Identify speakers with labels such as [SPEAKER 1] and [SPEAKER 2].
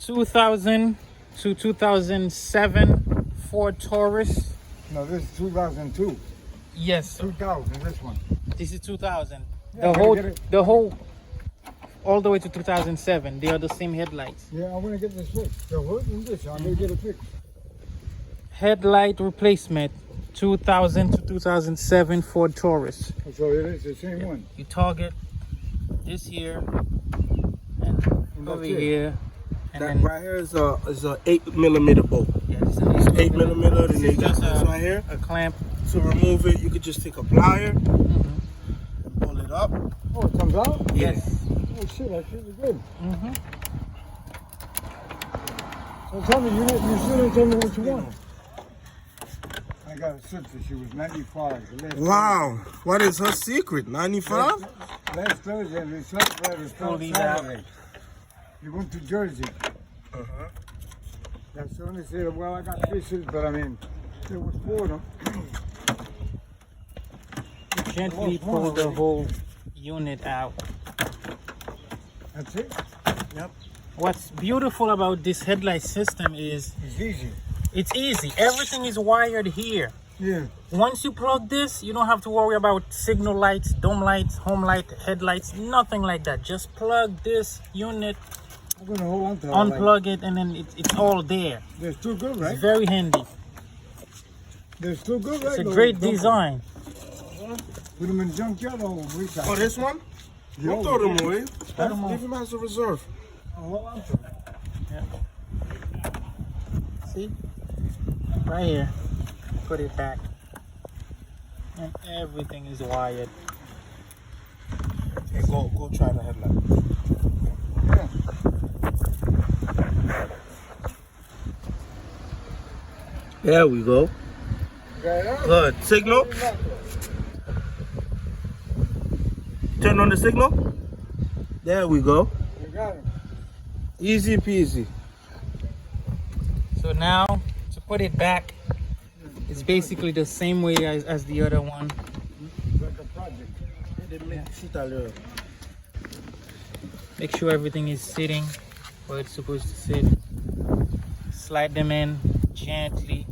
[SPEAKER 1] 2000 to 2007 Ford Taurus.
[SPEAKER 2] No, this is 2002.
[SPEAKER 1] Yes,
[SPEAKER 2] 2000, this one.
[SPEAKER 1] this is 2000.
[SPEAKER 2] Yeah,
[SPEAKER 1] The whole, all the way to 2007. They are the same headlights.
[SPEAKER 2] Yeah, I want to get this fixed. The hood and this, I'm going to get it fixed.
[SPEAKER 1] Headlight replacement, 2000 to 2007 Ford Taurus.
[SPEAKER 2] So it is the same one.
[SPEAKER 1] You target this here and over here, and
[SPEAKER 3] That
[SPEAKER 1] then
[SPEAKER 3] right here is a 8mm bolt.
[SPEAKER 1] yeah, this is
[SPEAKER 3] 8mm. Then you
[SPEAKER 1] This is
[SPEAKER 3] got
[SPEAKER 1] just
[SPEAKER 3] this right here.
[SPEAKER 1] a clamp.
[SPEAKER 3] To remove it, you could just take a plier and pull it up.
[SPEAKER 2] Oh, it comes out?
[SPEAKER 1] Yes.
[SPEAKER 2] Oh shit, that shit is good.
[SPEAKER 1] Mm-hmm.
[SPEAKER 2] So tell me, you still didn't tell me what you want. I got a sister, she was 95.
[SPEAKER 3] Wow, what is her secret? 95?
[SPEAKER 2] Last Thursday, we slept right
[SPEAKER 1] Pull
[SPEAKER 2] on
[SPEAKER 1] these out.
[SPEAKER 2] Saturday. We went to Jersey.
[SPEAKER 3] Uh-huh.
[SPEAKER 2] That's when they said, well, I got fishes, but I mean, there was 4 of them.
[SPEAKER 1] Gently pull the whole unit out.
[SPEAKER 2] That's it.
[SPEAKER 3] Yep.
[SPEAKER 1] What's beautiful about this headlight system is
[SPEAKER 2] It's easy.
[SPEAKER 1] it's easy. Everything is wired here.
[SPEAKER 2] Yeah.
[SPEAKER 1] Once you plug this, you don't have to worry about signal lights, dome lights, home light, headlights, nothing like that. Just plug this unit,
[SPEAKER 2] I'm going to hold on to it.
[SPEAKER 1] unplug it, and then it's all there.
[SPEAKER 2] They're still good, right?
[SPEAKER 1] It's very handy.
[SPEAKER 2] They're still good, right?
[SPEAKER 1] It's a great design.
[SPEAKER 2] Put them in junkyard or recycle?
[SPEAKER 3] Oh, this one?
[SPEAKER 2] The
[SPEAKER 3] Don't
[SPEAKER 2] old
[SPEAKER 3] throw
[SPEAKER 2] one.
[SPEAKER 3] them away.
[SPEAKER 1] them
[SPEAKER 3] Leave them as a reserve.
[SPEAKER 2] Hold on to it.
[SPEAKER 1] See? Right here. Put it back. And everything is wired.
[SPEAKER 3] Okay, go try the headlight.
[SPEAKER 2] Yeah.
[SPEAKER 3] There we go.
[SPEAKER 2] Got it out?
[SPEAKER 3] Good. Signal. Turn on the signal. There we go.
[SPEAKER 2] You got it.
[SPEAKER 3] Easy peasy.
[SPEAKER 1] So now, to put it back, it's basically the same way as the other one.
[SPEAKER 2] It's like a project.
[SPEAKER 1] Make sure everything is sitting where it's supposed to sit. Slide them in gently.